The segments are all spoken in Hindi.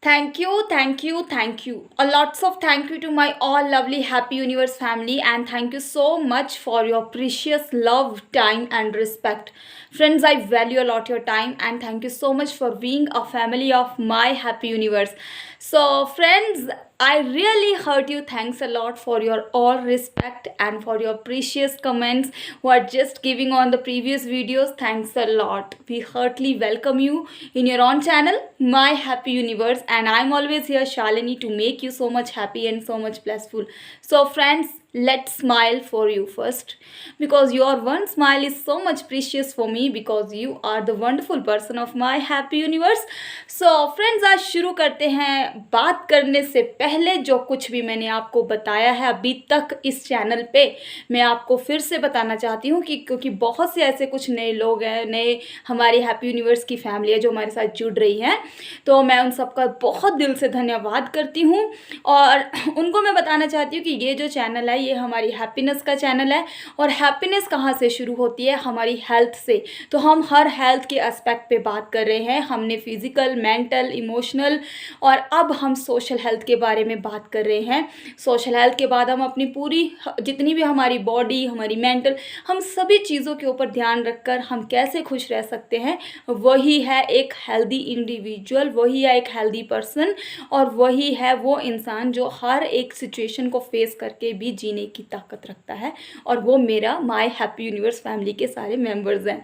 Thank you, thank you, thank you. A lots of thank you to my all lovely Happy Universe family, and thank you so much for your precious love, time, and respect. Friends, I value a lot your time, and thank you so much for being a family of my Happy Universe. So, friends, I really heard you. Thanks a lot for your all respect and for your precious comments who are just giving on the previous videos. Thanks a lot. We heartily welcome you in your own channel, My Happy Universe, and I'm always here, Shalini, to make you so much happy and so much blissful. So, friends, let's smile for you first, because your one smile is so much precious for me, because you are the wonderful person of my happy universe. So friends, आज शुरू करते हैं। बात करने से पहले जो कुछ भी मैंने आपको बताया है अभी तक इस चैनल पे, मैं आपको फिर से बताना चाहती हूँ कि क्योंकि बहुत से ऐसे कुछ नए लोग हैं, नए हमारी हैप्पी यूनिवर्स की फैमिली है जो हमारे साथ जुड़ रही है, तो मैं उन सबका बहुत दिल से धन्यवाद करती हूँ। और उनको मैं बताना चाहती हूँ कि ये जो चैनल है ये हमारी हैप्पीनेस का चैनल है, और हैप्पीनेस कहाँ से शुरू होती है? हमारी हेल्थ से। तो हम हर हेल्थ के एस्पेक्ट पे बात कर रहे हैं। हमने फिजिकल, मेंटल, इमोशनल, और अब हम सोशल हेल्थ के बारे में बात कर रहे हैं। सोशल हेल्थ के बाद हम अपनी पूरी जितनी भी हमारी बॉडी, हमारी मेंटल, हम सभी चीज़ों के ऊपर ध्यान रखकर हम कैसे खुश रह सकते हैं, वही है एक हेल्दी इंडिविजुअल, वही है एक हेल्दी पर्सन, और वही है वो इंसान जो हर एक सिचुएशन को फेस करके भी जीने की ताकत रखता है, और वो मेरा माय हैप्पी यूनिवर्स फैमिली के सारे मेंबर्स हैं।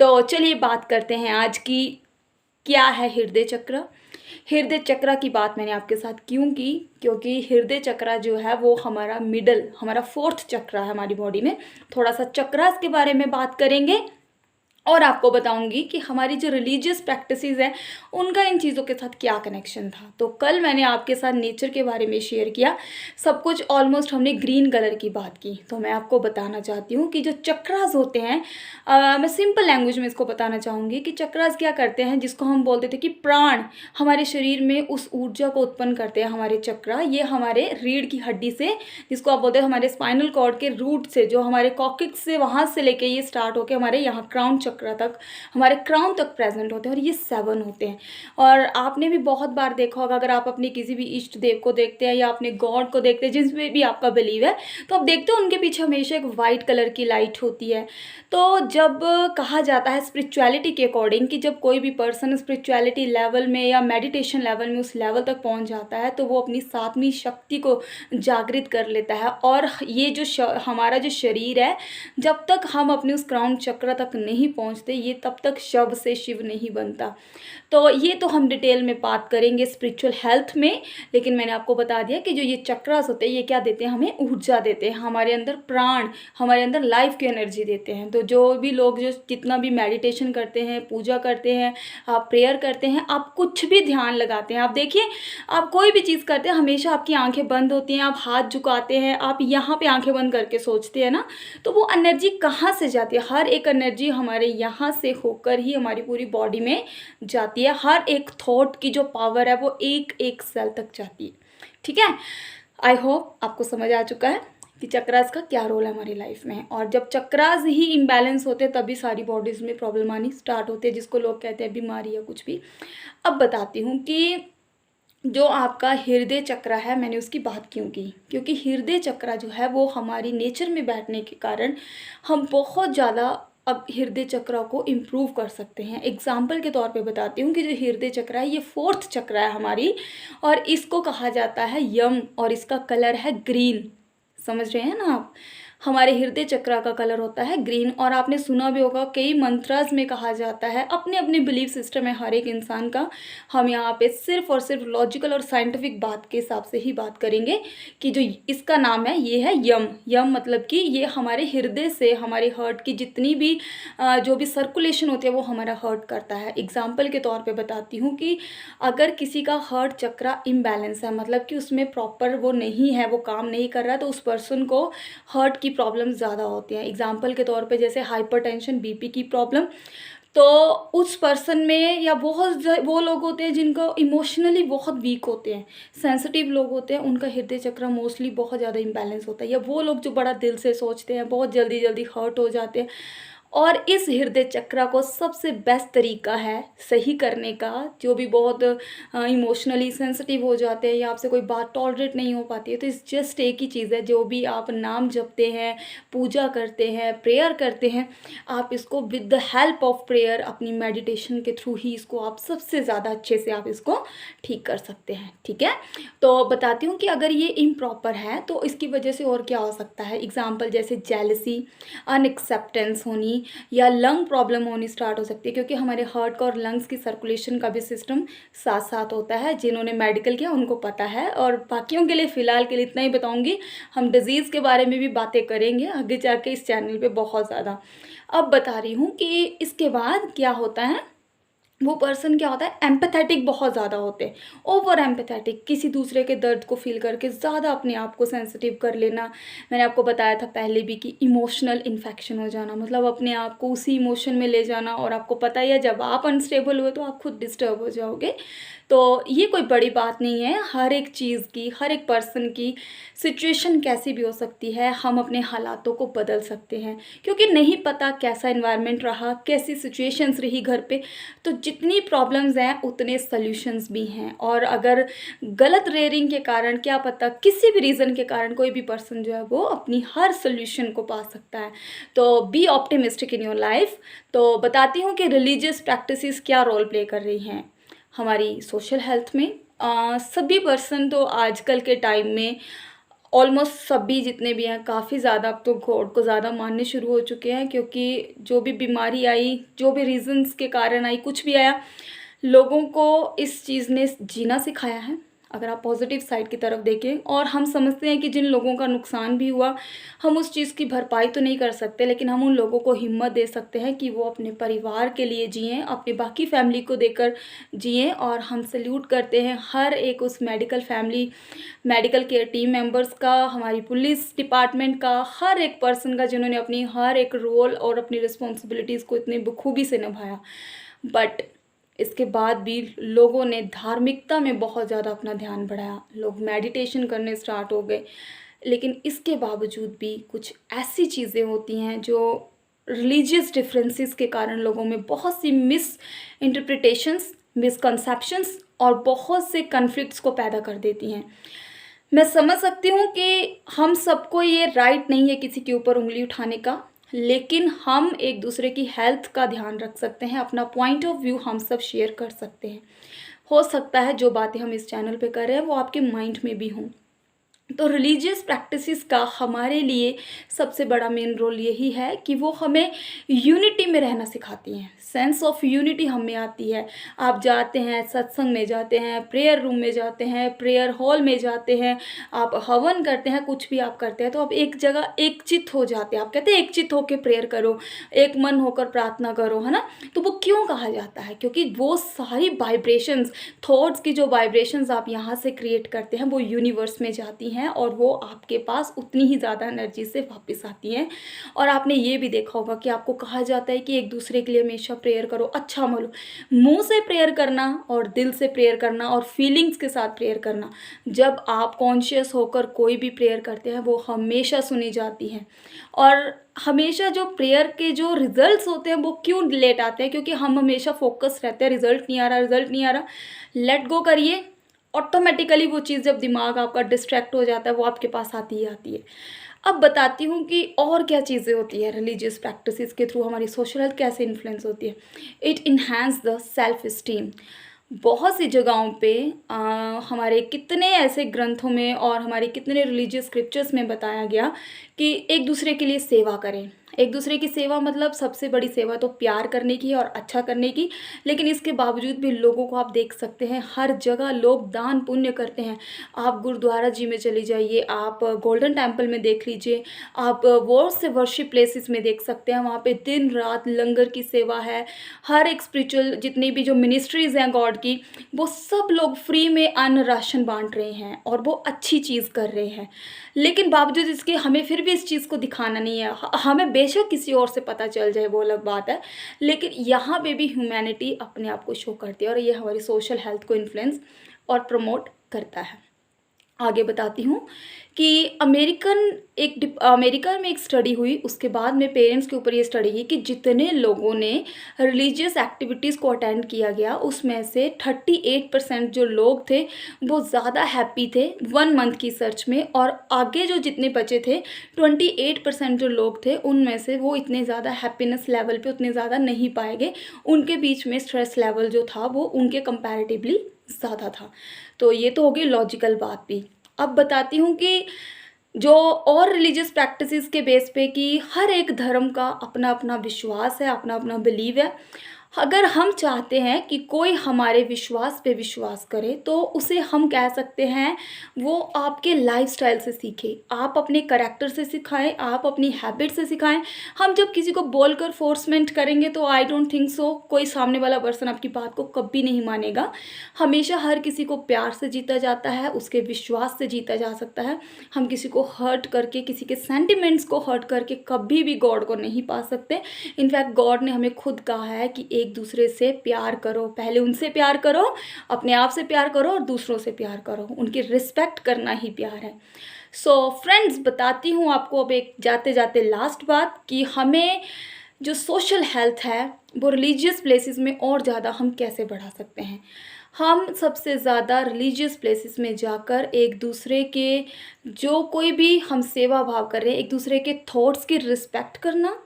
तो चलिए बात करते हैं आज की, क्या है हृदय चक्र। हृदय चक्र की बात मैंने आपके साथ क्यों की? क्योंकि हृदय चक्र जो है वो हमारा मिडल, हमारा फोर्थ चक्र है हमारी बॉडी में। थोड़ा सा चक्रास के बारे में बात करेंगे, और आपको बताऊंगी कि हमारी जो रिलीजियस प्रैक्टिसेस हैं उनका इन चीज़ों के साथ क्या कनेक्शन था। तो कल मैंने आपके साथ नेचर के बारे में शेयर किया, सब कुछ ऑलमोस्ट हमने ग्रीन कलर की बात की। तो मैं आपको बताना चाहती हूँ कि जो चक्रास होते हैं, मैं सिंपल लैंग्वेज में इसको बताना चाहूँगी कि चक्रास क्या करते हैं, जिसको हम बोलते थे कि प्राण हमारे शरीर में उस ऊर्जा को उत्पन्न करते हैं। हमारे चक्रा ये हमारे रीढ़ की हड्डी से, जिसको आप बोलते हैं हमारे स्पाइनल कॉर्ड के रूट से, जो हमारे कॉक्सिक्स से वहाँ से लेके ये स्टार्ट होकर हमारे यहाँ क्राउन चक्र तक, हमारे क्राउन तक प्रेजेंट होते हैं, और ये 7 होते हैं। और आपने भी बहुत बार देखा होगा, अगर आप अपने किसी भी इष्ट देव को देखते हैं या अपने गॉड को देखते हैं, जिसमें भी आपका बिलीव है, तो आप देखते हो उनके पीछे हमेशा एक वाइट कलर की लाइट होती है। तो जब कहा जाता है स्पिरिचुअलिटी के अकॉर्डिंग कि जब कोई भी पर्सन स्पिरिचुअलिटी लेवल में या मेडिटेशन लेवल में उस लेवल तक पहुंच जाता है, तो वो अपनी सातवीं शक्ति को जागृत कर लेता है। और ये जो हमारा जो शरीर है, जब तक हम अपने उस क्राउन चक्र तक नहीं पहुंचते, ये तब तक शव से शिव नहीं बनता। तो ये तो हम डिटेल में बात करेंगे स्पिरिचुअल हेल्थ में, लेकिन मैंने आपको बता दिया कि जो ये चक्रास होते हैं ये क्या देते हैं? हमें ऊर्जा देते हैं, हमारे अंदर प्राण, हमारे अंदर लाइफ की एनर्जी देते हैं। तो जो भी लोग जो जितना भी मेडिटेशन करते हैं, पूजा करते हैं, आप प्रेयर करते हैं, आप कुछ भी ध्यान लगाते हैं, आप देखिए आप कोई भी चीज़ करते हैं हमेशा आपकी आंखें बंद होती हैं, आप हाथ झुकाते हैं, आप यहाँ पे आंखें बंद करके सोचते हैं ना, तो वो एनर्जी कहाँ से जाती है? हर एक एनर्जी हमारे यहाँ से होकर ही हमारी पूरी बॉडी में जाती है। हर एक थॉट की जो पावर है वो एक एक सेल तक जाती है। ठीक है, आई होप आपको समझ आ चुका है कि चक्रास का क्या रोल है हमारी लाइफ में। और जब चक्रास ही इम्बैलेंस होते हैं तभी सारी बॉडीज़ में प्रॉब्लम आनी स्टार्ट होती है, जिसको लोग कहते हैं बीमारी या कुछ भी। अब बताती हूँ कि जो आपका हृदय चक्र है, मैंने उसकी बात क्यों की? क्योंकि हृदय चक्र जो है वो हमारी नेचर में बैठने के कारण हम बहुत ज़्यादा अब हृदय चक्र को इम्प्रूव कर सकते हैं। एग्जाम्पल के तौर पे बताती हूँ कि जो हृदय चक्र है ये फोर्थ चक्र है हमारी, और इसको कहा जाता है यम, और इसका कलर है ग्रीन। समझ रहे हैं ना आप? हमारे हृदय चक्र का कलर होता है ग्रीन। और आपने सुना भी होगा कई मंत्रास में कहा जाता है, अपने अपने बिलीफ सिस्टम है हर एक इंसान का। हम यहाँ पे सिर्फ और सिर्फ लॉजिकल और साइंटिफिक बात के हिसाब से ही बात करेंगे कि जो इसका नाम है ये है यम। यम मतलब कि ये हमारे हृदय से हमारे हार्ट की जितनी भी जो भी सर्कुलेशन होती है वो हमारा हार्ट करता है। एग्जाम्पल के तौर पर बताती हूँ कि अगर किसी का हार्ट चक्र इम्बैलेंस है, मतलब कि उसमें प्रॉपर वो नहीं है, वो काम नहीं कर रहा, तो उस पर्सन को हार्ट की प्रॉब्लम ज़्यादा होती हैं। एग्जाम्पल के तौर पे जैसे हाइपरटेंशन, बीपी की प्रॉब्लम, तो उस पर्सन में, या बहुत वो लोग होते हैं जिनको इमोशनली बहुत वीक होते हैं, सेंसिटिव लोग होते हैं, उनका हृदय चक्र मोस्टली बहुत ज़्यादा इम्बैलेंस होता है। या वो लोग जो बड़ा दिल से सोचते हैं, बहुत जल्दी जल्दी हर्ट हो जाते हैं, और इस हृदय चक्र को सबसे बेस्ट तरीका है सही करने का, जो भी बहुत इमोशनली सेंसिटिव हो जाते हैं या आपसे कोई बात टॉलरेट नहीं हो पाती है, तो इस जस्ट एक ही चीज़ है, जो भी आप नाम जपते हैं, पूजा करते हैं, प्रेयर करते हैं, आप इसको with the help of prayer अपनी मेडिटेशन के थ्रू ही इसको आप सबसे ज़्यादा अच्छे से आप इसको ठीक कर सकते हैं। ठीक है, तो बताती हूँ कि अगर ये इम्प्रॉपर है तो इसकी वजह से और क्या हो सकता है। एग्जाम्पल जैसे जेलसी, अनएक्सेप्टेंस होनी या लंग प्रॉब्लम होनी स्टार्ट हो सकती है, क्योंकि हमारे हार्ट का और लंग्स की सर्कुलेशन का भी सिस्टम साथ साथ होता है। जिन्होंने मेडिकल किया उनको पता है, और बाकियों के लिए फ़िलहाल के लिए इतना ही बताऊंगी। हम डिजीज़ के बारे में भी बातें करेंगे आगे जाके इस चैनल पे बहुत ज़्यादा। अब बता रही हूँ कि इसके बाद क्या होता है। वो पर्सन क्या होता है, एम्पैथेटिक बहुत ज़्यादा होते हैं, ओवर एम्पैथेटिक, किसी दूसरे के दर्द को फील करके ज़्यादा अपने आप को सेंसिटिव कर लेना। मैंने आपको बताया था पहले भी कि इमोशनल इन्फेक्शन हो जाना, मतलब अपने आप को उसी इमोशन में ले जाना, और आपको पता ही है जब आप अनस्टेबल हुए तो आप खुद डिस्टर्ब हो जाओगे। तो ये कोई बड़ी बात नहीं है, हर एक चीज़ की, हर एक पर्सन की सिचुएशन कैसी भी हो सकती है, हम अपने हालातों को बदल सकते हैं, क्योंकि नहीं पता कैसा इन्वायरमेंट रहा, कैसी सिचुएशंस रही घर पे। तो जितनी प्रॉब्लम्स हैं उतने सॉल्यूशंस भी हैं, और अगर गलत रेयरिंग के कारण, क्या पता किसी भी रीज़न के कारण, कोई भी पर्सन जो है वो अपनी हर सोल्यूशन को पा सकता है। तो be optimistic in your life. तो बताती हूँ कि रिलीजियस प्रैक्टिसेस क्या रोल प्ले कर रही हैं हमारी सोशल हेल्थ में। सभी पर्सन तो आजकल के टाइम में ऑलमोस्ट सभी जितने भी हैं काफ़ी ज़्यादा अब तो गॉड को ज़्यादा मानने शुरू हो चुके हैं, क्योंकि जो भी बीमारी आई, जो भी रीजंस के कारण आई, कुछ भी आया, लोगों को इस चीज़ ने जीना सिखाया है, अगर आप पॉजिटिव साइड की तरफ देखें। और हम समझते हैं कि जिन लोगों का नुकसान भी हुआ, हम उस चीज़ की भरपाई तो नहीं कर सकते, लेकिन हम उन लोगों को हिम्मत दे सकते हैं कि वो अपने परिवार के लिए जिएं, अपनी बाकी फैमिली को देकर जिएं। और हम सल्यूट करते हैं हर एक उस medical family, medical care team members का, हमारी पुलिस डिपार्टमेंट का, हर एक पर्सन का, जिन्होंने अपनी हर एक रोल और अपनी रिस्पॉन्सिबिलिटीज़ को इतनी बखूबी से निभाया। बट इसके बाद भी लोगों ने धार्मिकता में बहुत ज़्यादा अपना ध्यान बढ़ाया, लोग मेडिटेशन करने स्टार्ट हो गए। लेकिन इसके बावजूद भी कुछ ऐसी चीज़ें होती हैं जो रिलीजियस डिफरेंसेस के कारण लोगों में बहुत सी मिस इंटरप्रिटेशंस, मिसकंसेप्शंस और बहुत से कन्फ्लिक्ट्स को पैदा कर देती हैं। मैं समझ सकती हूँ कि हम सबको ये राइट नहीं है किसी के ऊपर उंगली उठाने का, लेकिन हम एक दूसरे की हेल्थ का ध्यान रख सकते हैं, अपना पॉइंट ऑफ व्यू हम सब शेयर कर सकते हैं। हो सकता है जो बातें हम इस चैनल पे कर रहे हैं वो आपके माइंड में भी हों। तो रिलीजियस प्रैक्टिसेस का हमारे लिए सबसे बड़ा मेन रोल यही है कि वो हमें यूनिटी में रहना सिखाती हैं, सेंस ऑफ यूनिटी हमें आती है। आप जाते हैं सत्संग में, जाते हैं प्रेयर रूम में, जाते हैं प्रेयर हॉल में, जाते हैं आप हवन करते हैं, कुछ भी आप करते हैं तो आप एक जगह एकचित्त हो जाते हैं। आप कहते हैं एकचित्त होकर प्रेयर करो, एक मन होकर प्रार्थना करो, है ना। तो वो क्यों कहा जाता है, क्योंकि वो सारी वाइब्रेशंस, थॉट्स की जो वाइब्रेशंस आप यहाँ से क्रिएट करते हैं वो यूनिवर्स में जाती हैं, और वो आपके पास उतनी ही ज़्यादा एनर्जी से वापस आती हैं। और आपने ये भी देखा होगा कि आपको कहा जाता है कि एक दूसरे के लिए हमेशा प्रेयर करो। अच्छा बोलो, मुंह से प्रेयर करना और दिल से प्रेयर करना और फीलिंग्स के साथ प्रेयर करना, जब आप कॉन्शियस होकर कोई भी प्रेयर करते हैं वो हमेशा सुनी जाती है। और हमेशा जो प्रेयर के जो रिजल्ट्स होते हैं वो क्यों लेट आते हैं, क्योंकि हम हमेशा फोकस रहते हैं, रिजल्ट नहीं आ रहा, रिजल्ट नहीं आ रहा, लेट गो करिए, ऑटोमेटिकली वो चीज़ जब दिमाग आपका डिस्ट्रैक्ट हो जाता है वो आपके पास आती ही आती है। अब बताती हूँ कि और क्या चीज़ें होती है रिलीजियस प्रैक्टिसेस के थ्रू हमारी सोशल हेल्थ कैसे इन्फ्लुएंस होती है। It enhance the self esteem. बहुत सी जगहों पे हमारे कितने ऐसे ग्रंथों में और हमारे कितने रिलीजियस स्क्रिप्चर्स में बताया गया कि एक दूसरे के लिए सेवा करें। एक दूसरे की सेवा मतलब सबसे बड़ी सेवा तो प्यार करने की और अच्छा करने की, लेकिन इसके बावजूद भी लोगों को आप देख सकते हैं हर जगह लोग दान पुण्य करते हैं। आप गुरुद्वारा जी में चली जाइए, आप गोल्डन टेम्पल में देख लीजिए, आप बहुत से वर्शिप प्लेसेस में देख सकते हैं, वहाँ पे दिन रात लंगर की सेवा है। हर एक स्पिरिचुअल जितनी भी जो मिनिस्ट्रीज़ हैं गॉड की, वो सब लोग फ्री में अन्न राशन बांट रहे हैं और वो अच्छी चीज़ कर रहे हैं। लेकिन बावजूद इसके हमें फिर भी इस चीज़ को दिखाना नहीं है। हमें बेशक किसी और से पता चल जाए वो अलग बात है, लेकिन यहाँ पे भी ह्यूमैनिटी अपने आप को शो करती है और ये हमारी सोशल हेल्थ को इन्फ्लुएंस और प्रमोट करता है। आगे बताती हूँ कि अमेरिका में एक स्टडी हुई, उसके बाद में पेरेंट्स के ऊपर ये स्टडी की कि जितने लोगों ने रिलीजियस एक्टिविटीज़ को अटेंड किया गया उसमें से 38% जो लोग थे वो ज़्यादा हैप्पी थे 1 मंथ की सर्च में, और आगे जो जितने बचे थे 28% जो लोग थे उनमें से वो इतने ज़्यादा हैप्पीनेस लेवल पे उतने ज़्यादा नहीं पाए गए। उनके बीच में स्ट्रेस लेवल जो था वो उनके कंपैरेटिवली ज़्यादा था। तो ये तो हो गई लॉजिकल बात भी। अब बताती हूँ कि जो और रिलीजियस प्रैक्टिसेस के बेस पे कि हर एक धर्म का अपना अपना विश्वास है, अपना अपना बिलीव है। अगर हम चाहते हैं कि कोई हमारे विश्वास पे विश्वास करे तो उसे हम कह सकते हैं वो आपके लाइफस्टाइल से सीखे, आप अपने करैक्टर से सिखाएं, आप अपनी हैबिट से सिखाएं। हम जब किसी को बोलकर फोर्समेंट करेंगे तो आई डोंट थिंक सो कोई सामने वाला पर्सन आपकी बात को कभी नहीं मानेगा। हमेशा हर किसी को प्यार से जीता जाता है, उसके विश्वास से जीता जा सकता है। हम किसी को हर्ट करके, किसी के सेंटिमेंट्स को हर्ट करके कभी भी गॉड को नहीं पा सकते। इनफैक्ट गॉड ने हमें खुद कहा है कि एक दूसरे से प्यार करो, पहले उनसे प्यार करो, अपने आप से प्यार करो और दूसरों से प्यार करो, उनकी रिस्पेक्ट करना ही प्यार है। सो फ्रेंड्स, बताती हूँ आपको अब एक जाते जाते लास्ट बात कि हमें जो सोशल हेल्थ है वो रिलीजियस प्लेसेस में और ज़्यादा हम कैसे बढ़ा सकते हैं। हम सबसे ज़्यादा रिलीजियस प्लेसेस में जाकर एक दूसरे के जो कोई भी हम सेवा भाव कर रहे हैं, एक दूसरे के थॉट्स की रिस्पेक्ट करना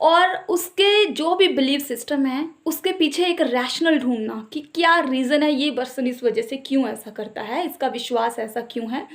और उसके जो भी बिलीफ सिस्टम है उसके पीछे एक रैशनल ढूंढना कि क्या रीज़न है, ये पर्सन इस वजह से क्यों ऐसा करता है, इसका विश्वास ऐसा क्यों है।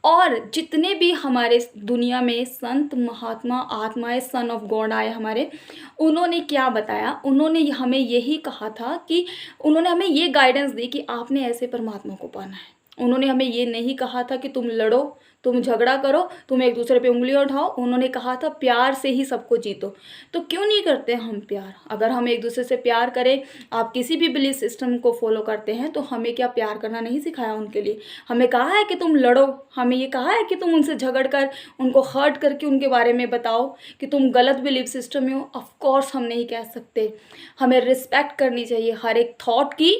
और जितने भी हमारे दुनिया में संत महात्मा आत्माएं सन ऑफ गॉड आए हमारे, उन्होंने क्या बताया, उन्होंने हमें यही कहा था कि उन्होंने हमें ये गाइडेंस दी कि आपने ऐसे परमात्मा को पाना है। उन्होंने हमें ये नहीं कहा था कि तुम लड़ो, तुम झगड़ा करो, तुम एक दूसरे पे उंगलियां उठाओ। उन्होंने कहा था प्यार से ही सबको जीतो। तो क्यों नहीं करते हम प्यार? अगर हम एक दूसरे से प्यार करें, आप किसी भी बिलीफ सिस्टम को फॉलो करते हैं तो हमें क्या प्यार करना नहीं सिखाया उनके लिए? हमें कहा है कि तुम लड़ो, हमें ये कहा है कि तुम उनसे झगड़ कर, उनको हर्ट करके उनके बारे में बताओ कि तुम गलत बिलीफ सिस्टम में हो? ऑफकोर्स हम नहीं कह सकते। हमें रिस्पेक्ट करनी चाहिए हर एक थॉट की।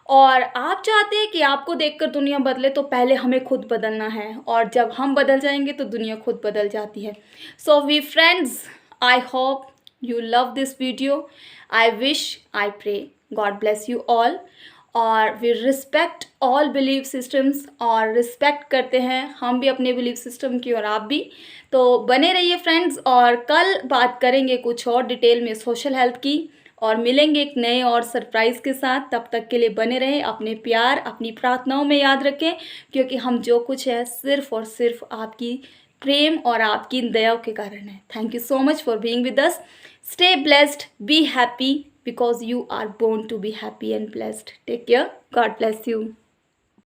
और आप चाहते हैं कि आपको देखकर दुनिया बदले तो पहले हमें खुद बदलना है, और जब हम बदल जाएंगे तो दुनिया खुद बदल जाती है। So we friends, I hope you love this video. I wish, I pray God bless you all. और we respect all belief systems, और रिस्पेक्ट करते हैं हम भी अपने बिलीफ सिस्टम की और आप भी। तो बने रहिए फ्रेंड्स, और कल बात करेंगे कुछ और डिटेल में सोशल हेल्थ की, और मिलेंगे एक नए और सरप्राइज़ के साथ। तब तक के लिए बने रहें, अपने प्यार अपनी प्रार्थनाओं में याद रखें, क्योंकि हम जो कुछ है सिर्फ और सिर्फ आपकी प्रेम और आपकी दया के कारण है। Thank you so much for being with us. Stay blessed, be happy because you are born to be happy and blessed. Take care. God bless you.